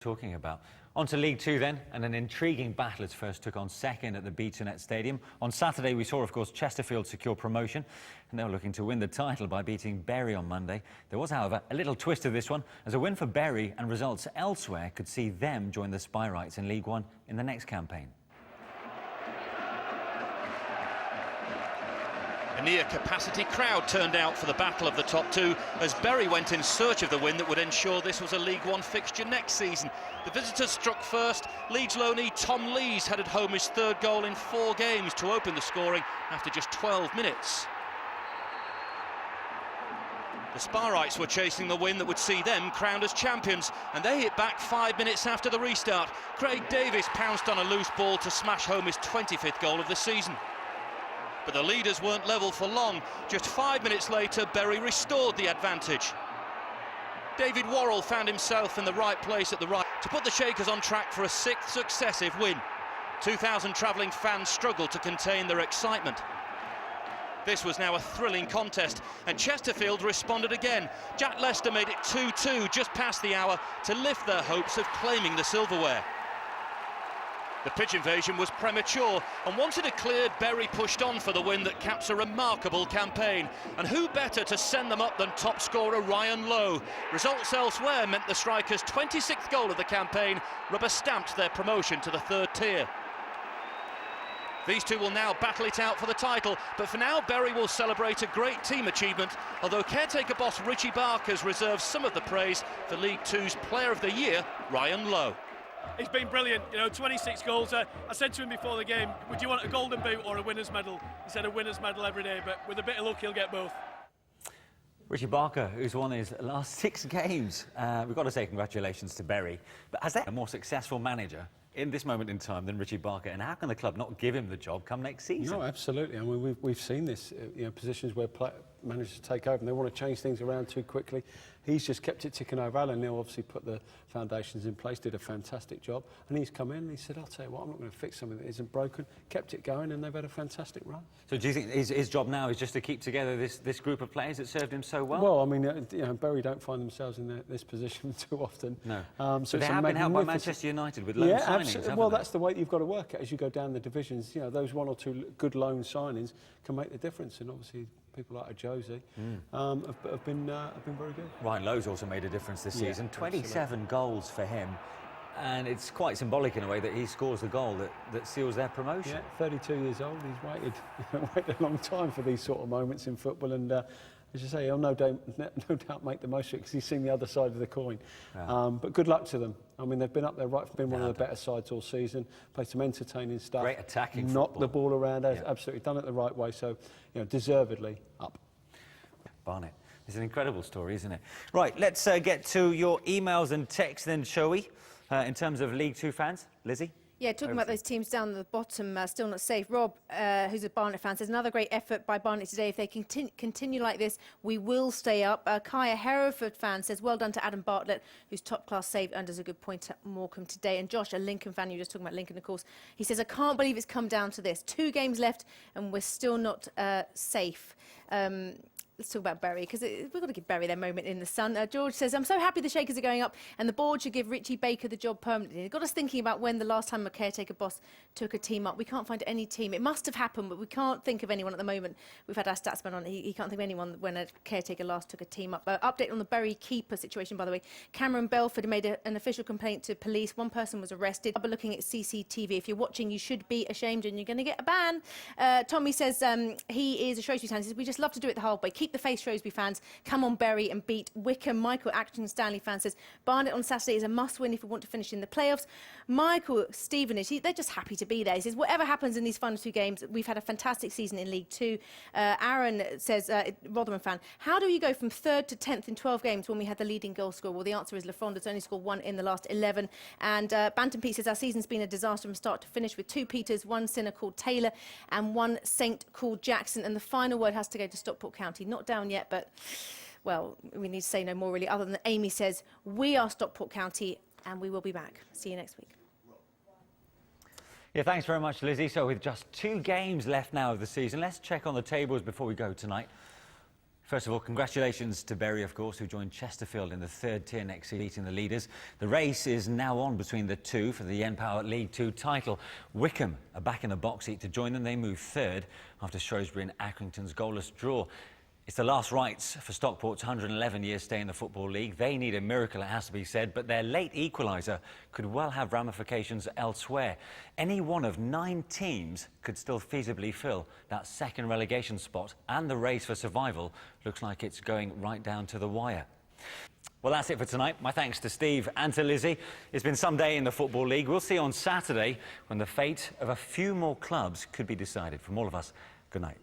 talking about. On to League Two then, and an intriguing battle as first took on second at the BT-Net Stadium. On Saturday we saw, of course, Chesterfield secure promotion, and they were looking to win the title by beating Bury on Monday. There was, however, a little twist to this one, as a win for Bury and results elsewhere could see them join the Spyrites in League One in the next campaign. A near-capacity crowd turned out for the battle of the top two as Bury went in search of the win that would ensure this was a League One fixture next season. The visitors struck first. Leeds loanee Tom Lees headed home his third goal in 4 games to open the scoring after just 12 minutes. The Spyrites were chasing the win that would see them crowned as champions, and they hit back 5 minutes after the restart. Craig Davies pounced on a loose ball to smash home his 25th goal of the season. But the leaders weren't level for long. Just 5 minutes later, Bury restored the advantage. David Worrell found himself in the right place at the right to put the Shakers on track for a 6th successive win. 2,000 travelling fans struggled to contain their excitement. This was now a thrilling contest, and Chesterfield responded again. Jack Lester made it 2-2 just past the hour to lift their hopes of claiming the silverware. The pitch invasion was premature, and once it had cleared, Bury pushed on for the win that caps a remarkable campaign. And who better to send them up than top scorer Ryan Lowe? Results elsewhere meant the strikers' 26th goal of the campaign rubber-stamped their promotion to the 3rd tier. These two will now battle it out for the title, but for now Bury will celebrate a great team achievement, although caretaker boss Richie Barker's reserves some of the praise for League Two's Player of the Year, Ryan Lowe. He's been brilliant, 26 goals. I said to him before the game, would you want a golden boot or a winner's medal? He said a winner's medal every day, but with a bit of luck he'll get both. Richie Barker, who's won his last 6 games. We've got to say congratulations to Bury. But has there a more successful manager in this moment in time than Richie Barker, and how can the club not give him the job come next season? No, absolutely. I mean, we've seen this, positions where managers take over and they want to change things around too quickly. He's just kept it ticking over. Alan Neil obviously put the foundations in place, did a fantastic job, and he's come in and he said, I'll tell you what, I'm not going to fix something that isn't broken, kept it going, and they've had a fantastic run. So do you think his job now is just to keep together this group of players that served him so well? Well, I mean, Bury don't find themselves in this position too often. No. So they have been helped by Manchester United with loan signings, absolutely. Well, that's the way you've got to work it as you go down the divisions. Those 1 or 2 good loan signings can make the difference, and obviously people like Josie have been very good. Ryan Lowe's also made a difference this season. 27 goals for him, and it's quite symbolic in a way that he scores the goal that seals their promotion. Yeah, 32 years old. He's waited a long time for these sort of moments in football, and as you say, he'll no doubt make the most of it because he's seen the other side of the coin. Yeah. But good luck to them. I mean, they've been up there, been one of the better sides all season, played some entertaining stuff. Great attacking knocked football. The ball around, absolutely done it the right way, so deservedly up. Barnet. It's an incredible story, isn't it? Right, let's get to your emails and texts then, shall we? In terms of League Two fans, Lizzie? Yeah, talking about those teams down at the bottom, still not safe. Rob, who's a Barnet fan, says another great effort by Barnet today. If they continue like this, we will stay up. Kaya, Hereford fan, says well done to Adam Bartlett, whose top-class save unders a good point at Morecambe today. And Josh, a Lincoln fan, you were just talking about Lincoln, of course, he says, I can't believe it's come down to this. 2 games left and we're still not safe. Let's talk about Bury, because we've got to give Bury their moment in the sun. George says, I'm so happy the Shakers are going up and the board should give Richie Baker the job permanently. It got us thinking about when the last time a caretaker boss took a team up. We can't find any team. It must have happened, but we can't think of anyone at the moment. We've had our statsman on. He can't think of anyone when a caretaker last took a team up. Update on the Bury keeper situation, by the way. Cameron Belford made an official complaint to police. 1 person was arrested. But looking at CCTV, if you're watching, you should be ashamed and you're going to get a ban. Tommy says he is a Shrewsbury fan. He says, we just love to do it the hard way. Keep the faith, Shrewsbury fans. Come on, Bury, and beat Wickham. Michael Acton Stanley fan says Barnet on Saturday is a must-win if we want to finish in the playoffs. Michael Stevenage, they're just happy to be there. He says whatever happens in these final 2 games, we've had a fantastic season in League Two. Aaron says, Rotherham fan, how do you go from 3rd to 10th in 12 games when we had the leading goal scorer? Well, the answer is Lafond only scored 1 in the last 11. And Bantam Pete says our season's been a disaster from start to finish with 2 Peters, 1 sinner called Taylor and 1 Saint called Jackson. And the final word has to go to Stockport County. Not down yet, but, well, we need to say no more really, other than Amy says, we are Stockport County and we will be back. See you next week. Yeah, thanks very much, Lizzie. So with just 2 games left now of the season, let's check on the tables before we go tonight. First of all, congratulations to Bury, of course, who joined Chesterfield in the third tier next season, beating the leaders. The race is now on between the two for the N-Power League 2 title. Wickham are back in the box seat to join them. They move third after Shrewsbury and Accrington's goalless draw. It's the last rites for Stockport's 111-year stay in the Football League. They need a miracle, it has to be said, but their late equaliser could well have ramifications elsewhere. Any one of 9 teams could still feasibly fill that second relegation spot, and the race for survival looks like it's going right down to the wire. Well, that's it for tonight. My thanks to Steve and to Lizzie. It's been some day in the Football League. We'll see on Saturday when the fate of a few more clubs could be decided. From all of us, good night.